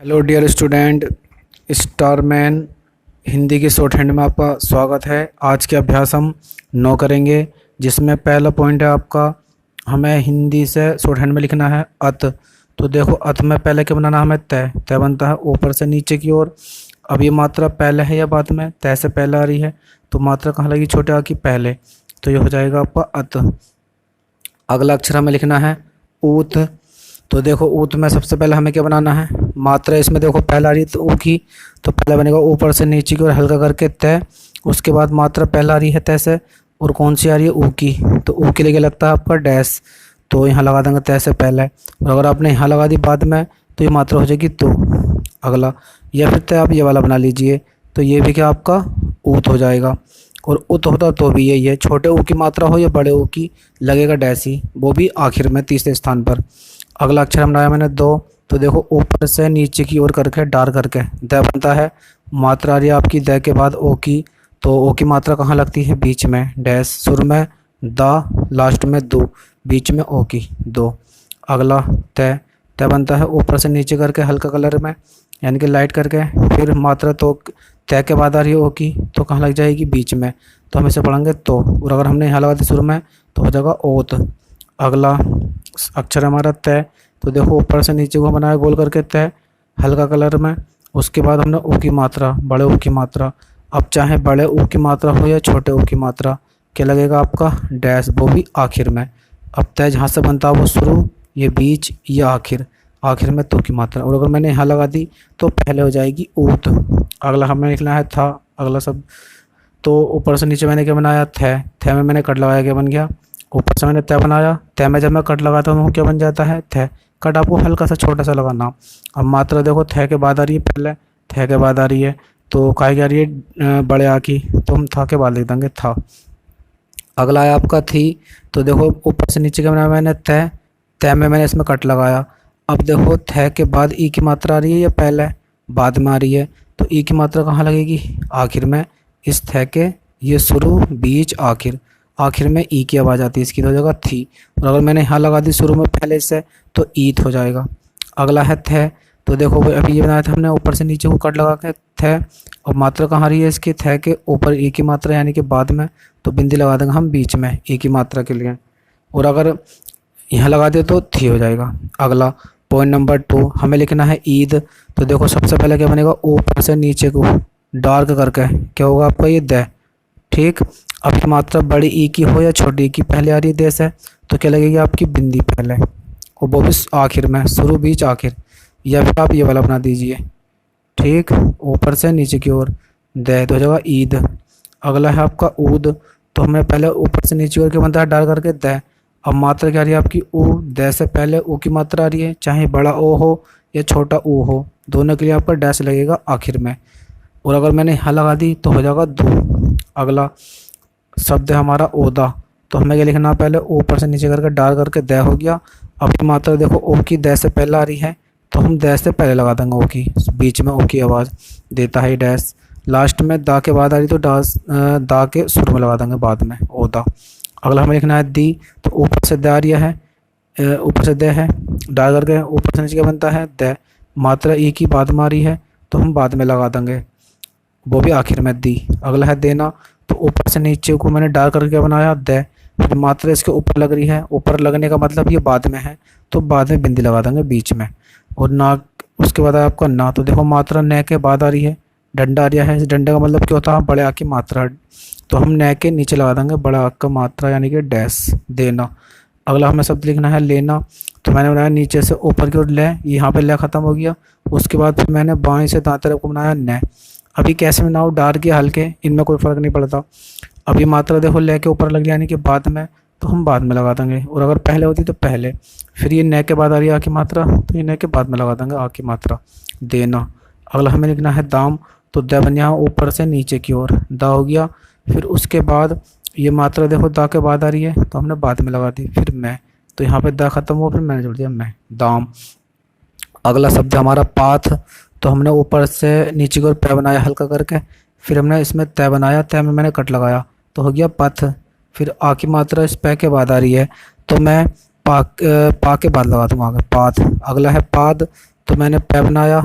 Hello dear student, स्टारमैन Hindi की short hand में आपका स्वागत है। आज के अभ्यास हम 9 करेंगे, जिसमें पहला पॉइंट है आपका, हमें हिंदी से शॉर्ट हैंड में लिखना है अत। तो देखो, अत में पहले क्या बनाना, हमें तय। तय बनता है ऊपर से नीचे की ओर। अब ये मात्रा पहले है या बाद में? तय से पहले आ रही है, तो मात्रा कहाँ लगी? छोटे आ की पहले, तो ये हो जाएगा आपका अत। अगला अक्षर हमें लिखना है ऊत। तो देखो, ऊत में सबसे पहले हमें क्या बनाना है? मात्रा इसमें देखो पहला आ रही है तो ऊ की, तो पहले बनेगा ऊपर से नीचे की ओर हल्का करके तय। उसके बाद मात्रा पहला आ रही है तय से, और कौन सी आ रही है? ऊ की। तो ऊ के लिए क्या लगता है आपका? डैश। तो यहाँ लगा देंगे तय से पहले, और अगर आपने यहाँ लगा दी बाद में तो ये मात्रा हो जाएगी तो। अगला, या फिर तय आप ये वाला बना लीजिए, तो ये भी क्या आपका ऊत हो जाएगा। और उत होता तो भी यही है, छोटे ऊ की मात्रा हो या बड़े ऊ की, लगेगा डैश ही, वो भी आखिर में तीसरे स्थान पर। अगला अक्षर बनाया मैंने दो। तो देखो, ऊपर से नीचे की ओर करके डार करके द बनता है। मात्रा आ रही है आपकी द के बाद ओ की, तो ओ की मात्रा कहाँ लगती है? बीच में, डैश। सुर में द, लास्ट में दो, बीच में ओ की, दो। अगला तय। तय बनता है ऊपर से नीचे करके हल्का कलर में, यानी कि लाइट करके। फिर मात्रा तो तय के बाद आ रही है ओ की, तो कहाँ लग जाएगी? बीच में, तो हम इसे पढ़ेंगे तो। और अगर हमने यहाँ लगा दी शुरू में तो हो जाएगा ओत। अगला अक्षर हमारा तय। तो देखो, ऊपर से नीचे को बनाया गोल करके तय, हल्का कलर में। उसके बाद हमने ऊ की मात्रा, बड़े ऊ की मात्रा। अब चाहे बड़े ऊ की मात्रा हो या छोटे ऊ की मात्रा, क्या लगेगा आपका? डैश, वो भी आखिर में। अब तय जहाँ से बनता है वो शुरू, ये बीच, या आखिर। आखिर में तो की मात्रा, और अगर मैंने यहाँ लगा दी तो पहले हो जाएगी ऊत। अगला हमें लिखना है था। अगला सब, तो ऊपर से नीचे मैंने क्या बनाया? थे। थे में मैंने कट लगाया, क्या बन गया? ऊपर से मैंने तय बनाया, तय में जब मैं कट लगाता हूँ क्या बन जाता है? थे। कट आपको हल्का सा छोटा सा लगाना। अब मात्रा देखो, थे के बाद आ रही है पहले, थे के बाद आ रही है, तो काय क्या आ रही है? बड़े आ की, तो हम था के बाद लिख देंगे था। अगला है आपका थी। तो देखो, ऊपर से नीचे क्या बनाया मैंने? तय। तय में मैंने इसमें कट लगाया। अब देखो, थे के बाद ई की मात्रा आ रही है या पहले? बाद में आ रही है, तो ई की मात्रा कहाँ लगेगी? आखिर में। इस थे के ये शुरू, बीच, आखिर। आखिर में ई की आवाज़ आती है, इसकी तो हो जाएगा थी। और अगर मैंने यहाँ लगा दी शुरू में पहले से, तो ईत हो जाएगा। अगला है थे। तो देखो, अभी ये बनाया था हमने, ऊपर से नीचे को कट लगा के थे। और मात्रा कहाँ आ रही है इसकी? थे के ऊपर ई की मात्रा, यानी कि बाद में, तो बिंदी लगा देंगे हम बीच में ई की मात्रा के लिए। और अगर यहाँ लगा दे तो थी हो जाएगा। अगला पॉइंट नंबर 2, हमें लिखना है ईद। तो देखो, सबसे पहले क्या बनेगा? ऊपर से नीचे को डार्क करके क्या होगा आपका? ये द। ठीक। अब ये मात्रा बड़ी ई की हो या छोटी ई की, पहले आ रही है देश है, तो क्या लगेगी आपकी? बिंदी पहले, और वो भी आखिर में, शुरू, बीच, आखिर। या फिर आप ये वाला बना दीजिए। ठीक, ऊपर से नीचे की ओर द, तो हो जाएगा ईद। अगला है आपका ऊद। तो हमें पहले ऊपर से नीचे की ओर क्या बनता है? डार करके द। अब मात्रा क्या आ रही है आपकी? ऊ। द से पहले ऊ की मात्रा आ रही है, चाहे बड़ा ओ हो या छोटा ऊ हो, दोनों के लिए आपका डैश लगेगा आखिर में। और अगर मैंने यहाँ लगा दी तो हो जाएगा दो। अगला शब्द है हमारा ओदा। तो हमें क्या लिखना? पहले ऊपर से नीचे करके डाल करके द हो गया। अब ये मात्रा देखो, ओ की द से पहले आ रही है, तो हम द से पहले लगा देंगे ओ की, बीच में ओ की आवाज़ देता है डैश। लास्ट में दा के बाद आ रही तो दा के शुरू में लगा देंगे बाद में, ओदा। अगला हमें लिखना है दी। तो ऊपर से द आ रही है, ऊपर से द है, डाल करके ऊपर से नीचे क्या बनता है? द। मात्रा ई की बाद में आ रही है, तो हम बाद में लगा देंगे, वो भी आखिर में दी। अगला है देना। तो ऊपर से नीचे को मैंने डाल करके बनाया द, फिर मात्रा इसके ऊपर लग रही है, ऊपर लगने का मतलब ये बाद में है, तो बाद में बिंदी लगा देंगे बीच में। और ना, उसके बाद है आपका ना। तो देखो, मात्रा न के बाद आ रही है, डंडा आ रहा है, इस डंडे का मतलब क्या होता है? बड़े आ की मात्रा, तो हम न के नीचे लगा देंगे बड़ा आ का मात्रा, यानी कि डैश, देना। अगला हमें शब्द लिखना है लेना। तो मैंने बनाया नीचे से ऊपर की ओर ले, यहाँ पे ले ख़त्म हो गया। उसके बाद फिर मैंने बाएं से दाएं तरफ को बनाया न। अभी कैसे बनाओ? डार्क या हल्के, इनमें कोई फ़र्क नहीं पड़ता। अभी मात्रा देखो, ले के ऊपर लग यानी कि बाद में, तो हम बाद में लगा देंगे। और अगर पहले होती तो पहले। फिर ये न के बाद आ रही है आ की मात्रा, तो ये न के बाद में लगा देंगे आ की मात्रा, देना। अगला हमें लिखना है दाम। तो द बन यहाँ ऊपर से नीचे की ओर दा हो गया। फिर उसके बाद ये मात्रा देखो, दा के बाद आ रही है, तो हमने बाद में लगा दी। फिर मैं, तो यहाँ पे दा खत्म हुआ, फिर मैंने जोड़ दिया मैं, दाम। अगला शब्द हमारा पाथ। तो हमने ऊपर से नीचे की ओर पै बनाया हल्का करके, फिर हमने इसमें तय बनाया, तय में मैंने कट लगाया, तो हो गया पथ। फिर आ की मात्रा इस पै के बाद आ रही है, तो मैं पा के बाद लगा दूंगा आगे, पाथ। अगला है पाद। तो मैंने पै बनाया,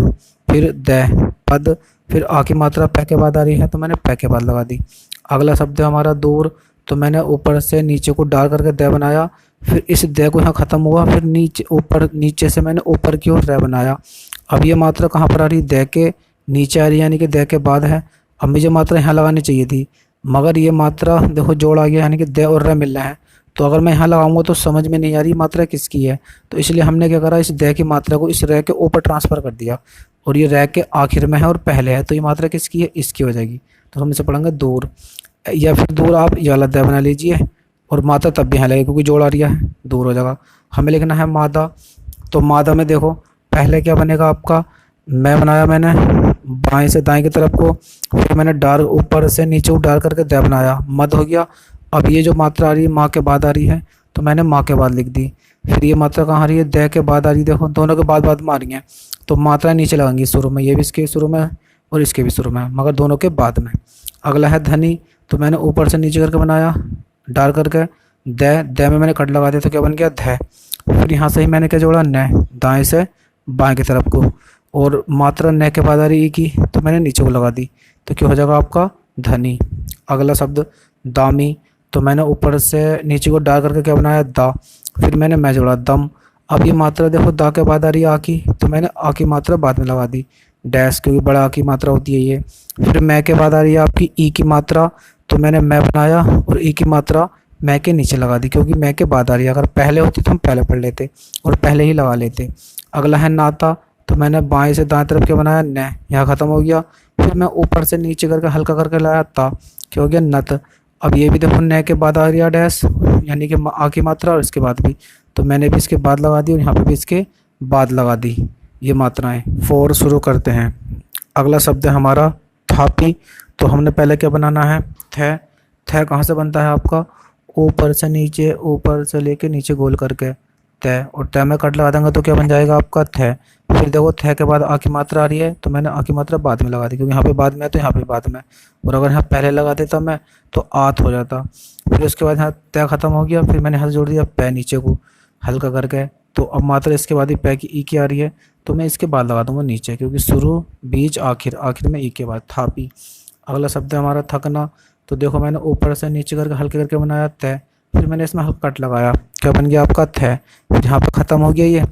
फिर द पद, फिर आ की मात्रा पै के बाद आ रही है तो मैंने पै के बाद लगा दी। अगला शब्द है हमारा दूर, तो मैंने ऊपर से नीचे को डाल करके द बनाया, फिर इस द को यहाँ ख़त्म हुआ, फिर नीचे ऊपर नीचे से मैंने ऊपर की ओर र बनाया। अब ये मात्रा कहाँ पर आ रही है, द के नीचे आ रही है, यानी कि द के बाद है। अब मुझे मात्रा यहाँ लगानी चाहिए थी, मगर ये मात्रा देखो जोड़ आ गया, यानी कि द और र मिल रहा है। तो अगर मैं यहाँ लगाऊंगा तो समझ में नहीं आ रही मात्रा किसकी है, तो इसलिए हमने क्या करा, इस द की मात्रा को इस र के ऊपर ट्रांसफ़र कर दिया, और ये र के आखिर में है और पहले है, तो ये मात्रा किसकी है, इसकी हो जाएगी। तो हम इसे पढ़ेंगे दूर, या फिर दूर आप ये वाला द बना लीजिए, और मात्रा तब भी यहाँ लगेगी क्योंकि जोड़ आ रही है, दूर हो जाएगा। हमें लिखना है मादा, तो मादा में देखो पहले क्या बनेगा आपका, मैं बनाया मैंने बाएं से दाएं की तरफ को, फिर मैंने डार ऊपर से नीचे को डाल करके द बनाया, मद हो गया। अब ये जो मात्रा आ रही है माँ के बाद आ रही है, तो मैंने माँ के बाद लिख दी। फिर ये मात्रा कहाँ आ रही है, द के बाद आ रही है, देखो दोनों के बाद में आ रही हैं, तो मात्रा नीचे लगाएंगी शुरू में, ये भी इसके शुरू में और इसके भी शुरू में, मगर दोनों के बाद में। अगला है धनी, तो मैंने ऊपर से नीचे करके बनाया, डाल करके द में मैंने कट लगा दिया, तो क्या बन गया ध। फिर यहाँ से ही मैंने क्या जोड़ा, न, दाएं से बाएं की तरफ को, और मात्रा न के बाद आ रही की, तो मैंने नीचे को लगा दी, तो क्या हो जाएगा आपका धनी। अगला शब्द दामी, तो मैंने ऊपर से नीचे को डाल करके क्या बनाया, दा, फिर मैंने मैं जोड़ा दम। अब ये मात्रा देखो दा के बाद आ रही है आ की, तो मैंने आ की मात्रा बाद में लगा दी, डैश, क्योंकि बड़ा आ की मात्रा होती है ये। फिर मैं के बाद आ रही है आपकी ई की मात्रा, तो मैंने मैं बनाया और ई की मात्रा मैं के नीचे लगा दी, क्योंकि मैं के बाद आ रही है, अगर पहले होती तो हम पहले पढ़ लेते और पहले ही लगा लेते। अगला है नाता, तो मैंने बाएं से दाएं तरफ क्या बनाया, न, यहाँ ख़त्म हो गया। फिर मैं ऊपर से नीचे करके हल्का करके लाया ता, क्या हो गया नत। अब ये भी देखो न के बाद आ रही है डैश, यानी कि आ की मात्रा, और इसके बाद भी, तो मैंने भी इसके बाद लगा दी और यहाँ पे भी इसके बाद लगा दी ये मात्राएं। फोर शुरू करते हैं। अगला शब्द है हमारा थापी, तो हमने पहले क्या बनाना है, थ। थ कहाँ से बनता है आपका, ऊपर से नीचे, ऊपर से लेके नीचे गोल करके तय, और तय में कट लगा देंगे तो क्या बन जाएगा आपका थ। फिर देखो थ के बाद आ की मात्रा आ रही है, तो मैंने आ की मात्रा बाद में लगा दी, क्योंकि यहाँ पे बाद में है तो यहाँ पे बाद में, और अगर यहाँ पहले लगा देता मैं तो आत हो जाता। फिर उसके बाद यहाँ तय ख़त्म हो गया, फिर मैंने हल जोड़ दिया पै नीचे को हल्का करके, तो अब मात्रा इसके बाद ही पै की ई की आ रही है, तो मैं इसके बाद लगा दूंगा नीचे, क्योंकि शुरू बीच आखिर, आखिर में ई के बाद थापी। अगला शब्द है हमारा थकना, तो देखो मैंने ऊपर से नीचे करके हल्के करके बनाया तय, फिर मैंने इसमें हल्का कट लगाया, क्या बन गया आपका थ। फिर यहाँ पे ख़त्म हो गया ये।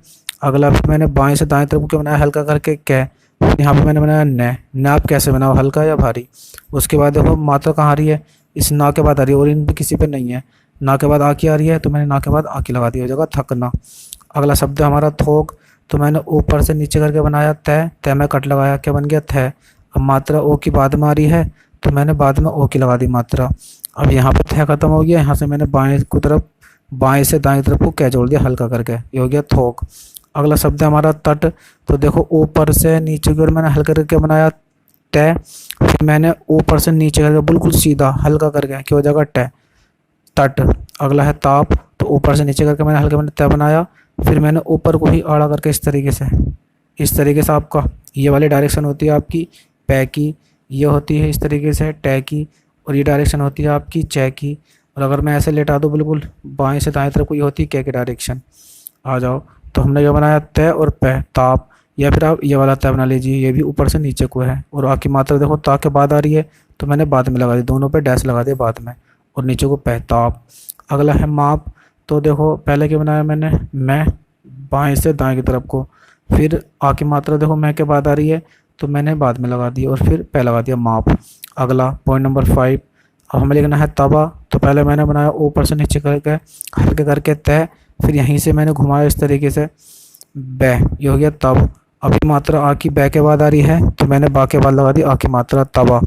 अगला फिर मैंने बाएं से दाएं तरफ को क्या बनाया, हल्का करके कै, फिर यहाँ पे मैंने बनाया न। आप कैसे बनाओ, हल्का या भारी। उसके बाद देखो मात्रा कहाँ आ रही है, इस ना के बाद आ रही है, और इन पे किसी पे नहीं है, ना के बाद आ की आ रही है, तो मैंने ना के बाद आ की लगा दी, हो जाएगा थकना। अगला शब्द है हमारा थोक, तो मैंने ऊपर से नीचे करके बनाया तय में कट लगाया, क्या बन गया थ। अब मात्रा ओ की बाद में आ रही है, तो मैंने बाद में ओ की लगा दी मात्रा। अब यहाँ पे थ ख़त्म हो गया, यहाँ से मैंने बाएं से दाएं तरफ को क्या जोड़ दिया हल्का करके, ये हो गया थोक। अगला शब्द है हमारा तट, तो देखो ऊपर से नीचे की ओर मैंने हल्का करके बनाया तय, फिर मैंने ऊपर से नीचे करके बिल्कुल सीधा हल्का करके, क्या हो जाएगा ट, तट। अगला है ताप, तो ऊपर से नीचे करके मैंने हल्का मैंने तय बनाया, फिर मैंने ऊपर को ही आड़ा करके इस तरीके से आपका ये वाली डायरेक्शन होती है आपकी पै की, ये होती है इस तरीके से टै की, और ये डायरेक्शन होती है आपकी चै की। और अगर मैं ऐसे लेटा दूँ बिल्कुल बाएं से दाएं तरफ को, ये होती है कै की डायरेक्शन। आ जाओ, तो हमने ये बनाया तय और पै ताप, या फिर आप ये वाला तय बना लीजिए, ये भी ऊपर से नीचे को है, और आ की मात्रा देखो ता के बाद आ रही है, तो मैंने बाद में लगा दी, दोनों पे डैश लगा दिया बाद में, और नीचे को पै ताप। अगला है माप, तो देखो पहले क्या बनाया मैंने, मैं बाएं से दाएं की तरफ को, फिर आ की मात्रा देखो मैं के बाद आ रही है, तो मैंने बाद में लगा दी और फिर पै लगा दिया माप। अगला पॉइंट नंबर 5, अब हमें लिखना है तवा, तो पहले मैंने बनाया ऊपर से नीचे करके हल्के करके तय, फिर यहीं से मैंने घुमाया इस तरीके से बै, ये हो गया तब। अभी मात्रा आ की बै के बाद आ रही है, तो मैंने बा के बाद लगा दी आ की मात्रा तवा।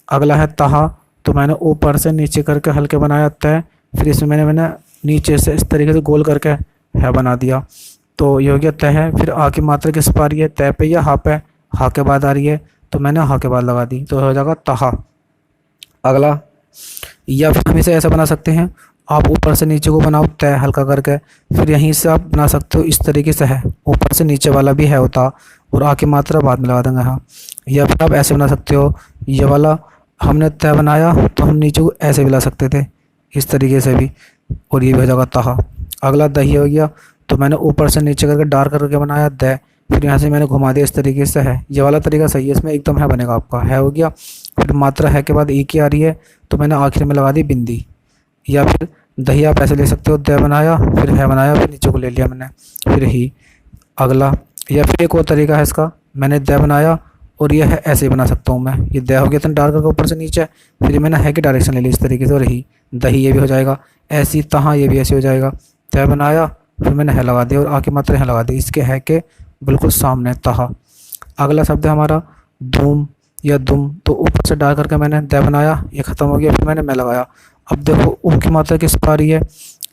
अगला है तहा, तो मैंने ऊपर से नीचे करके हल्के बनाया तय, फिर इसमें मैंने नीचे से इस तरीके से गोल करके है बना दिया, तो ये हो गया तय है। फिर आ की मात्रा किस पर आ रही है, तय पे या हा पे, हा के बाद आ रही है, तो मैंने हा के बाद लगा दी, तो हो जाएगा तहा। अगला, या फिर हम इसे ऐसा बना सकते हैं, आप ऊपर से नीचे को बनाओ तय हल्का करके, फिर यहीं से आप बना सकते हो इस तरीके से है, ऊपर से नीचे वाला भी है होता, और आ की मात्रा बाद में लगा देंगे हाँ। या फिर आप ऐसे बना सकते हो, ये वाला हमने तय बनाया तो हम नीचे को ऐसे भी ला सकते थे इस तरीके से भी, और ये भी हो जाएगा तहा। अगला दही हो गया, तो मैंने ऊपर से नीचे करके डार्क करके बनाया द, फिर यहाँ से मैंने घुमा दिया इस तरीके से है। ये वाला तरीका सही है, इसमें एकदम है बनेगा आपका, है हो गया। फिर मात्रा है के बाद ई की आ रही है तो मैंने आखिर में लगा दी बिंदी। या फिर दही आप ऐसे ले सकते हो, द बनाया फिर है बनाया फिर नीचे को ले लिया मैंने, फिर ही अगला। या फिर एक और तरीका है इसका, मैंने द बनाया और ये है ऐसे ही बना सकता हूँ मैं। ये द हो गया तो डाल करके ऊपर से नीचे, फिर मैंने है की डायरेक्शन ले ली इस तरीके से और ही दही ये भी हो जाएगा। ऐसी तहाँ ये भी ऐसे हो जाएगा, तय बनाया फिर मैंने है लगा दिया और आके मात्रा है लगा दी, इसके है के बिल्कुल सामने तहा। अगला शब्द है हमारा धूम या दुम, तो ऊपर से डाल करके मैंने द बनाया, ये ख़त्म हो गया, फिर मैंने मैं लगाया। अब देखो ऊ की मात्रा किस पर आ रही है,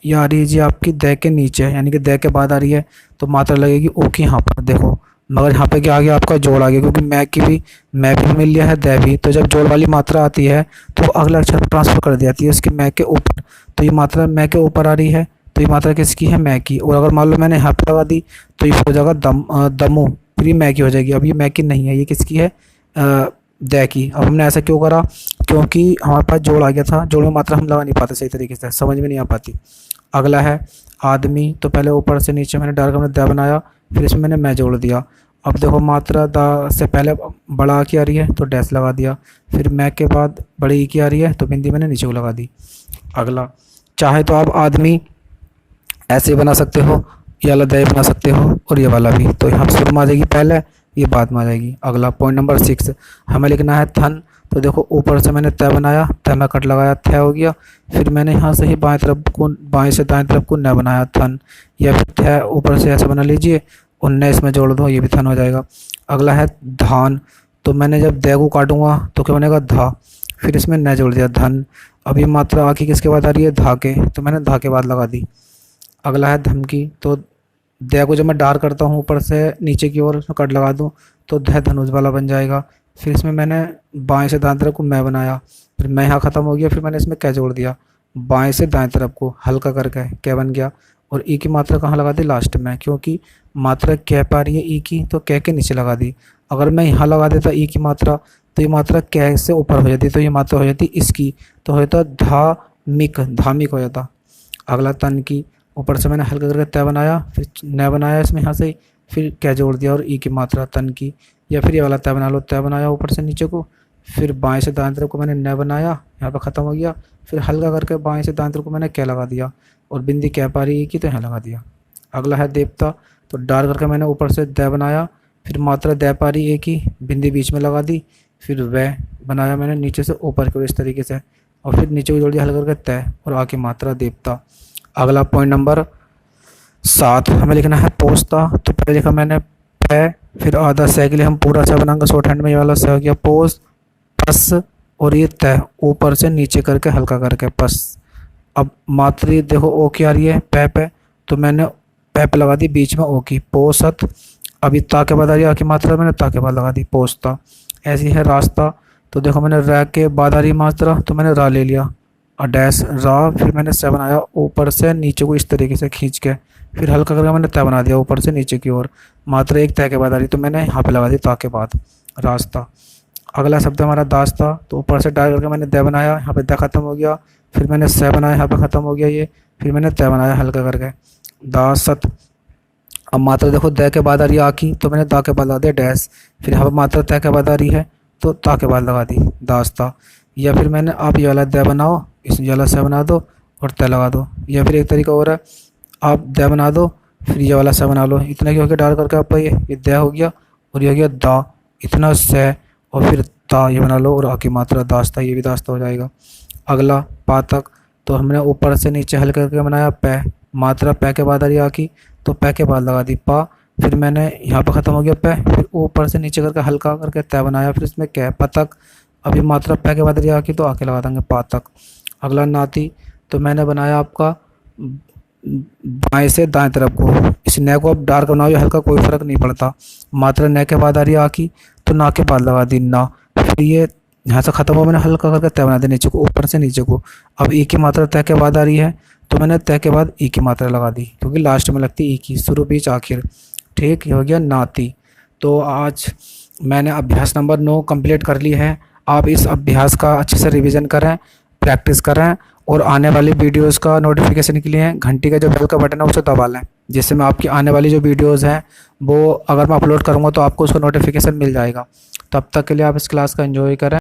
ये आ रही है जी आपकी द के नीचे, यानी कि द के बाद आ रही है तो मात्रा लगेगी ऊ की यहाँ पर देखो। मगर यहाँ पे क्या आ गया आपका जोड़ आ गया, क्योंकि मैं भी मिल लिया है द भी, तो जब जोड़ वाली मात्रा आती है तो वो अगले अक्षर पर ट्रांसफर कर दी जाती है उसके मैं के ऊपर। तो ये मात्रा मैं के ऊपर आ रही है तो ये मात्रा किसकी है, मैं की। और अगर मान लो मैंने यहाँ पर लगा दी तो ये हो जाएगा दमू, फिर ये मैं की हो जाएगी। अब ये मैं की नहीं है, ये किसकी है, द की। अब हमने ऐसा क्यों करा, क्योंकि हमारे पास जोड़ आ गया था, जोड़ में मात्रा हम लगा नहीं पाते सही तरीके से, समझ में नहीं आ पाती। अगला है आदमी, तो पहले ऊपर से नीचे मैंने डाल कर मैंने द बनाया, फिर इसमें मैंने मैं जोड़ दिया। अब देखो मात्रा द से पहले बड़ा आ की आ रही है तो डैश लगा दिया, फिर मैं के बाद बड़ी ई की आ रही है तो बिंदी मैंने नीचे को लगा दी। अगला चाहे तो आप आदमी ऐसे बना सकते हो, ये वाला दही बना सकते हो और ये वाला भी, तो यहाँ शुरू में आ जाएगी पहले, ये बाद में आ जाएगी। अगला पॉइंट नंबर 6 हमें लिखना है थन, तो देखो ऊपर से मैंने तय बनाया, तय में कट लगाया, थ हो गया, फिर मैंने यहाँ से ही बाएं से दाएं तरफ को न बनाया थन, या फिर थ ऊपर से ऐसे बना लीजिए और न इसमें जोड़ दो, ये भी थन हो जाएगा। अगला है धान, तो मैंने जब द को काटूंगा तो क्या बनेगा धा, फिर इसमें न जोड़ दिया धन। अभी मात्रा आखिर किसके बाद आ रही है, धा के, तो मैंने धा के बाद लगा दी। अगला है धमकी, तो द को जब मैं डार करता हूँ ऊपर से नीचे की ओर उसमें कट लगा दूँ तो ध धनुष वाला बन जाएगा। फिर इसमें मैंने बाएं से दाएं तरफ को मैं बनाया, फिर मैं यहाँ ख़त्म हो गया, फिर मैंने इसमें कै जोड़ दिया, बाएं से दाएं तरफ को हल्का करके कै बन गया। और ई की मात्रा कहाँ लगा दी, लास्ट में, क्योंकि मात्रा कै पा रही है ई की तो कै के नीचे लगा दी। अगर मैं यहाँ लगा देता ई की मात्रा तो ये मात्रा कै से ऊपर हो जाती, तो ये मात्रा हो जाती इसकी, तो हो जाता धामिक हो जाता। अगला तन की, ऊपर से मैंने हल्का करके तय बनाया, फिर न बनाया इसमें यहाँ से, फिर क्या जोड़ दिया और ई की मात्रा तन की। या फिर ये वाला तय बना लो, तय बनाया ऊपर से नीचे को, फिर बाएं से दाएं तरफ को मैंने न बनाया, यहाँ पर ख़त्म हो गया, फिर हल्का करके बाएं से दाएं तरफ को मैंने क्या लगा दिया और बिंदी क्या पा रही है की, तो यहाँ लगा दिया। अगला है देवता, तो डार करके मैंने ऊपर से द बनाया, फिर मात्रा द पा रही है की, बिंदी बीच में लगा दी, फिर वह बनाया मैंने नीचे से ऊपर को इस तरीके से, और फिर नीचे को जोड़ दिया हल्का करके तय और आके मात्रा देवता। अगला पॉइंट नंबर 7 हमें लिखना है पोस्ता, तो पहले लिखा मैंने प, फिर आधा से के लिए हम पूरा सा बनाएंगे शॉर्ट हैंड में, ये वाला से हो गया पोस पस, और ये तय ऊपर से नीचे करके हल्का करके पस। अब मात्री देखो ओ की आ रही है पे, तो मैंने पे लगा दी बीच में ओ की, पोसत। अभी ता के बाद आ रही है आ की मात्रा, मैंने ता के बाद लगा दी पोस्ता। ऐसी है रास्ता, तो देखो मैंने रै के बाद आ रही मात्रा तो मैंने रा ले लिया और डैश रा, फिर मैंने से बनाया ऊपर से नीचे को इस तरीके से खींच के, फिर हल्का करके मैंने तय बना दिया ऊपर से नीचे की ओर, मात्रा एक तय के बाद आ रही तो मैंने यहाँ पे लगा दी ता के बाद रास्ता। अगला शब्द हमारा दास्ता, तो ऊपर से डाल करके मैंने द बनाया, यहाँ पे द ख़त्म हो गया, फिर मैंने से बनाया, यहाँ पे ख़त्म हो गया ये, फिर मैंने तय बनाया हल्का करके दासत। अब मात्रा देखो द के बाद आ रही है आकी, तो मैंने दा के बाद लगा दिया डैश, फिर यहाँ पर मात्रा तय के बाद आ रही है तो ता के बाद लगा दी दास्ता। या फिर मैंने आप ये वाला द बनाओ, इस वाला से बना दो और तय लगा दो। या फिर एक तरीका और है, आप द बना दो फिर ये वाला से बना लो, इतना क्या हो गया डाल करके आपका ये द हो गया और ये हो गया दा, इतना से और फिर ता ये बना लो और आकी मात्रा दास्ता, ये भी दास्ता हो जाएगा। अगला पातक, तो हमने ऊपर से नीचे हल्का करके बनाया पै, मात्रा पै के बाद आ रही आकी तो पै के बाद लगा दी पा, फिर मैंने यहाँ पर ख़त्म हो गया पै, फिर ऊपर से नीचे करके हल्का करके तय बनाया, फिर इसमें कै पतक। अभी मात्रा पै के बाद रही आकी तो आके लगा देंगे पातक। अगला नाती, तो मैंने बनाया आपका बाएं से दाएं तरफ को, इस न को आप डार्क बनाओ या हल्का कोई फ़र्क नहीं पड़ता, मात्रा न के बाद आ रही है आकी तो ना के बाद लगा दी ना, फिर ये यहाँ से ख़त्म हो मैंने हल्का करके तय बना दिया नीचे को, ऊपर से नीचे को। अब ई की मात्रा तय के बाद आ रही है तो मैंने तय के बाद ई की मात्रा लगा दी, क्योंकि लास्ट में लगती ई की, शुरू बीच आखिर, ठीक, ये हो गया नाती। तो आज मैंने अभ्यास नंबर 9 कंप्लीट कर ली है। आप इस अभ्यास का अच्छे से रिवीजन करें, प्रैक्टिस करें और आने वाली वीडियोस का नोटिफिकेशन के लिए घंटी का जो बेल का बटन है उसे दबा लें। जिससे मैं आपकी आने वाली जो वीडियोज़ हैं वो अगर मैं अपलोड करूँगा तो आपको उसका नोटिफिकेशन मिल जाएगा। तब तक के लिए आप इस क्लास का एंजॉय करें।